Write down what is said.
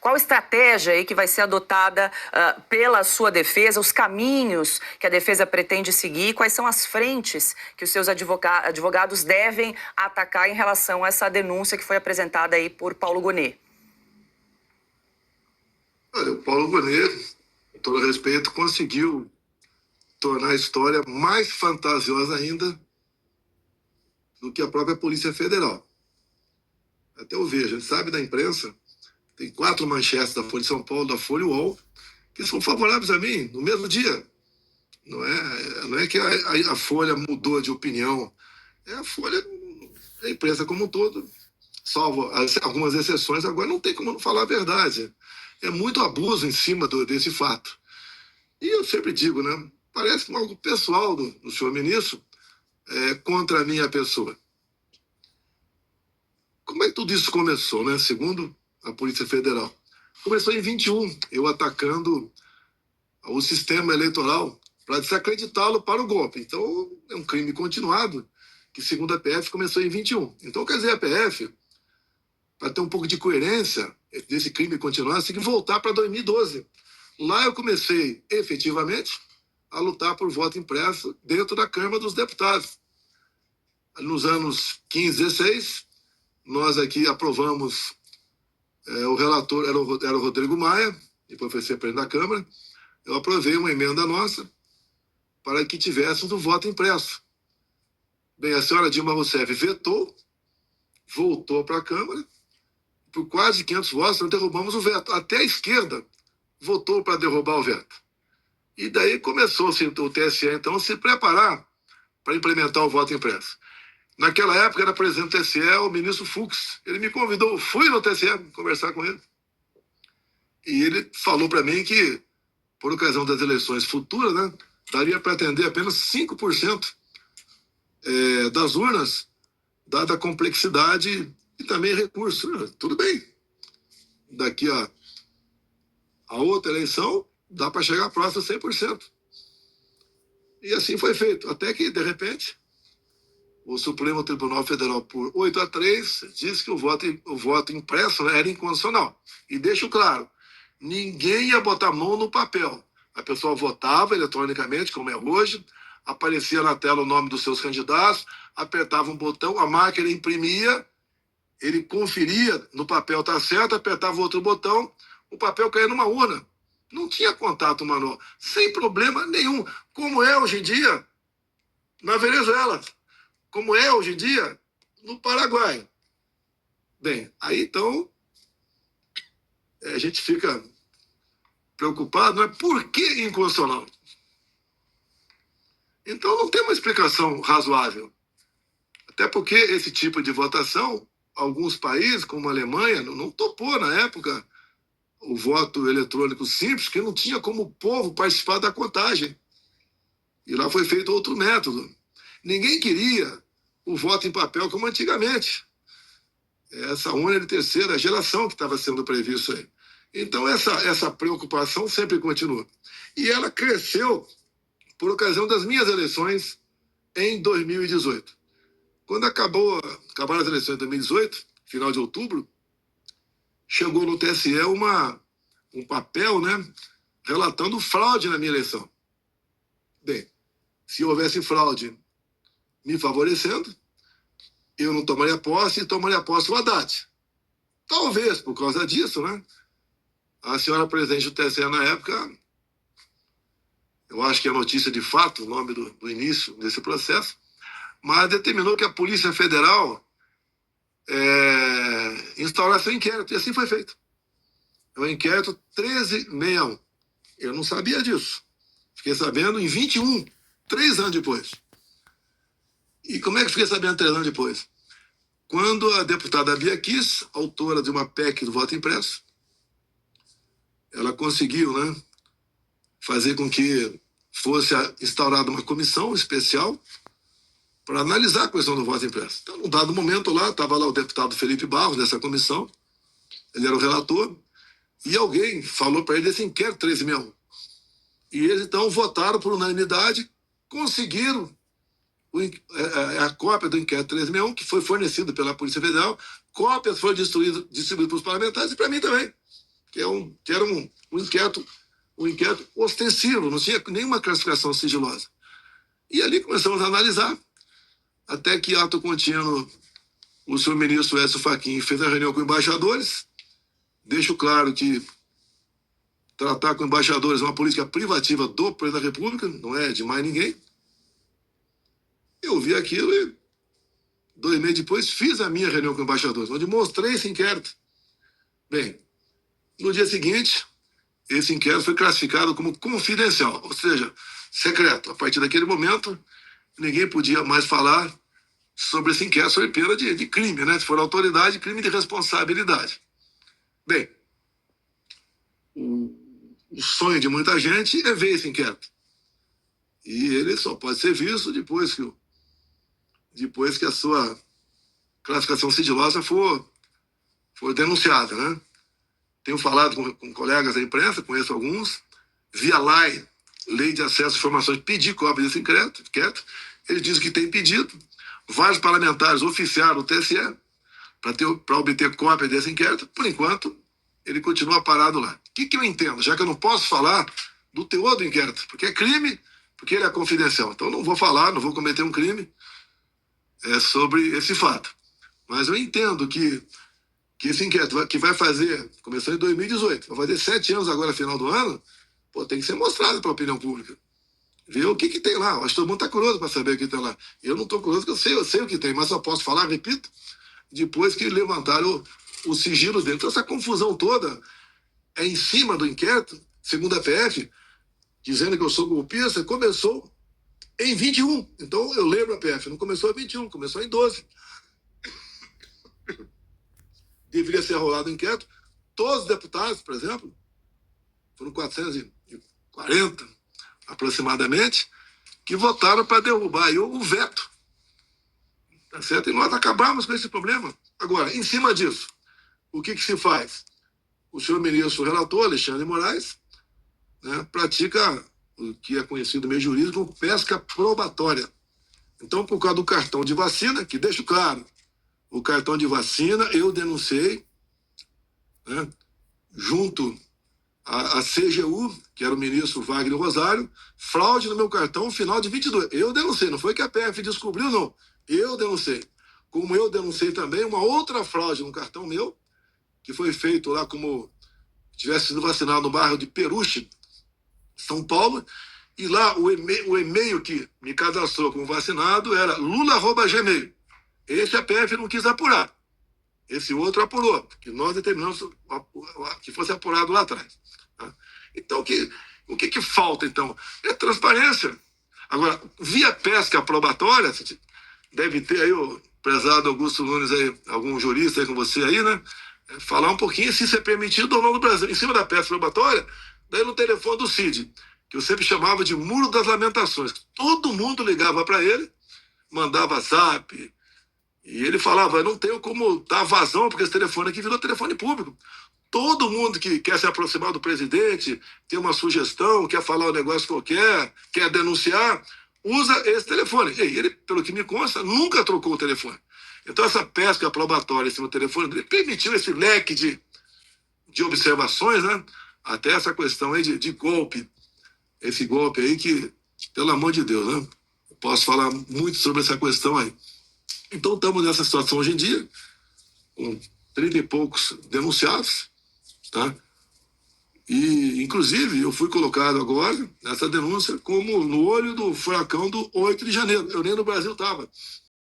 Qual estratégia aí que vai ser adotada pela sua defesa, os caminhos que a defesa pretende seguir, quais são as frentes que os seus advogados devem atacar em relação a essa denúncia que foi apresentada aí por Paulo Gonet? Olha, o Paulo Gonet, com todo respeito, conseguiu tornar a história mais fantasiosa ainda do que a própria Polícia Federal. Até eu vejo, a gente sabe da imprensa, tem 4 manchetes da Folha de São Paulo, da Folha UOL, que são favoráveis a mim no mesmo dia. Não é que a Folha mudou de opinião. A Folha, a imprensa como um todo, salvo algumas exceções, agora não tem como não falar a verdade. É muito abuso em cima desse fato. E eu sempre digo, né? Parece que algo pessoal do senhor ministro contra a minha pessoa. Como é que tudo isso começou, né? Segundo a Polícia Federal. Começou em 21, eu atacando o sistema eleitoral para desacreditá-lo para o golpe. Então, é um crime continuado, que segundo a PF começou em 21. Então, quer dizer, a PF, para ter um pouco de coerência desse crime continuado, tem que voltar para 2012. Lá eu comecei, efetivamente, a lutar por voto impresso dentro da Câmara dos Deputados. Nos anos 15 e 16, nós aqui aprovamos, o relator era o Rodrigo Maia, depois foi ser presidente da Câmara, eu aprovei uma emenda nossa para que tivéssemos o voto impresso. Bem, a senhora Dilma Rousseff vetou, voltou para a Câmara, por quase 500 votos, nós derrubamos o veto. Até a esquerda votou para derrubar o veto. E daí começou o TSE, então, a se preparar para implementar o voto impresso. Naquela época era presidente do TSE o ministro Fux. Ele me convidou, fui no TSE conversar com ele. E ele falou para mim que, por ocasião das eleições futuras, né, daria para atender apenas 5% das urnas, dada a complexidade e também recurso. Tudo bem. Daqui a outra eleição, dá para chegar próximo a 100%. E assim foi feito. Até que, de repente, o Supremo Tribunal Federal, por 8-3, disse que o voto impresso, né, era inconstitucional. E deixo claro, ninguém ia botar a mão no papel. A pessoa votava eletronicamente, como é hoje, aparecia na tela o nome dos seus candidatos, apertava um botão, a máquina imprimia, ele conferia no papel está certo, apertava outro botão, o papel caía numa urna. Não tinha contato manual, sem problema nenhum. Como é hoje em dia na Venezuela, como é hoje em dia no Paraguai. Bem, aí então a gente fica preocupado, não é? Por que inconstitucional? Então não tem uma explicação razoável. Até porque esse tipo de votação, alguns países, como a Alemanha, não topou na época o voto eletrônico simples, que não tinha como o povo participar da contagem. E lá foi feito outro método. Ninguém queria o voto em papel como antigamente. Essa urna de terceira geração que estava sendo previsto aí. Então essa preocupação sempre continua. E ela cresceu por ocasião das minhas eleições em 2018. Quando acabaram as eleições de 2018, final de outubro, chegou no TSE um papel, né, relatando fraude na minha eleição. Bem, se houvesse fraude me favorecendo, eu não tomaria posse e tomaria posse o Haddad. Talvez, por causa disso, né, a senhora presidente do TSE na época, eu acho que é notícia de fato, o nome do início desse processo, mas determinou que a Polícia Federal instaurasse um inquérito, e assim foi feito. É o inquérito 1361. Eu não sabia disso. Fiquei sabendo em 21, 3 anos depois. E como é que fiquei sabendo 3 anos depois? Quando a deputada Bia Kiss, autora de uma PEC do voto impresso, ela conseguiu, né, fazer com que fosse instaurada uma comissão especial para analisar a questão do voto impresso. Então, num dado momento lá, estava lá o deputado Felipe Barros, nessa comissão, ele era o relator, e alguém falou para ele desse inquérito 1361. E eles, então, votaram por unanimidade, conseguiram a cópia do inquérito 1361, que foi fornecido pela Polícia Federal, cópias foram distribuídas para os parlamentares e para mim também. que era um inquérito ostensivo, não tinha nenhuma classificação sigilosa. E ali começamos a analisar, até que, ato contínuo, o senhor ministro Edson Fachin fez a reunião com embaixadores. Deixo claro que tratar com embaixadores é uma política privativa do presidente da República, não é de mais ninguém. Eu vi aquilo e 2 meses depois fiz a minha reunião com embaixadores, onde mostrei esse inquérito. Bem, no dia seguinte, esse inquérito foi classificado como confidencial, ou seja, secreto. A partir daquele momento, ninguém podia mais falar sobre esse inquérito, sobre pena de crime, né? Se for autoridade, crime de responsabilidade. Bem, o sonho de muita gente é ver esse inquérito. E ele só pode ser visto depois que a sua classificação sigilosa for denunciada, né? Tenho falado com colegas da imprensa, conheço alguns, via Lei de Acesso a Informações, pedi cópia desse inquérito. Ele diz que tem pedido. Vários parlamentares oficiaram o TSE para obter cópia desse inquérito. Por enquanto, ele continua parado lá. O que eu entendo? Já que eu não posso falar do teor do inquérito, porque é crime, porque ele é confidencial. Então, não vou falar, não vou cometer um crime sobre esse fato. Mas eu entendo que esse inquérito, que vai fazer, começou em 2018, vai fazer 7 anos agora, final do ano, tem que ser mostrado para a opinião pública. Ver o que tem lá. Acho que todo mundo está curioso para saber o que tem lá. Eu não estou curioso, porque eu sei o que tem, mas só posso falar, repito, depois que levantaram o sigilo dentro. Então, essa confusão toda é em cima do inquérito, segundo a PF, dizendo que eu sou golpista, começou em 21. Então, eu lembro a PF, não começou em 21, começou em 12. Deveria ser rolado o inquérito. Todos os deputados, por exemplo, foram 440 aproximadamente, que votaram para derrubar aí o veto. Tá certo? E nós acabamos com esse problema. Agora, em cima disso, o que se faz? O senhor ministro relator, Alexandre de Moraes, né, pratica o que é conhecido no meio jurídico como pesca probatória. Então, por causa do cartão de vacina, que deixo claro, o cartão de vacina eu denunciei, né, junto à CGU, que era o ministro Wagner Rosário, fraude no meu cartão final de 22. Eu denunciei, não foi que a PF descobriu, não. Eu denunciei. Como eu denunciei também uma outra fraude no cartão meu, que foi feito lá como tivesse sido vacinado no bairro de Peruche, São Paulo, e lá o e-mail que me cadastrou como vacinado era lula@gmail. Esse a PF não quis apurar. Esse outro apurou, porque nós determinamos que fosse apurado lá atrás. Tá? Então, o que falta, então? É transparência. Agora, via pesca probatória, deve ter aí o prezado Augusto Nunes, aí, algum jurista aí com você aí, né? Falar um pouquinho se isso é permitido ou não no Brasil. Em cima da pesca probatória, daí no telefone do CID, que eu sempre chamava de Muro das Lamentações. Todo mundo ligava para ele, mandava zap, e ele falava, não tenho como dar vazão, porque esse telefone aqui virou telefone público. Todo mundo que quer se aproximar do presidente, tem uma sugestão, quer falar um negócio qualquer, quer denunciar, usa esse telefone. E ele, pelo que me consta, nunca trocou o telefone. Então, essa pesca probatória em cima do telefone dele permitiu esse leque de observações, né? Até essa questão aí de golpe. Esse golpe aí que, pelo amor de Deus, né? Eu posso falar muito sobre essa questão aí. Então, estamos nessa situação hoje em dia, com 30 e poucos denunciados, tá? E, inclusive, eu fui colocado agora, nessa denúncia, como no olho do furacão do 8 de janeiro. Eu nem no Brasil estava.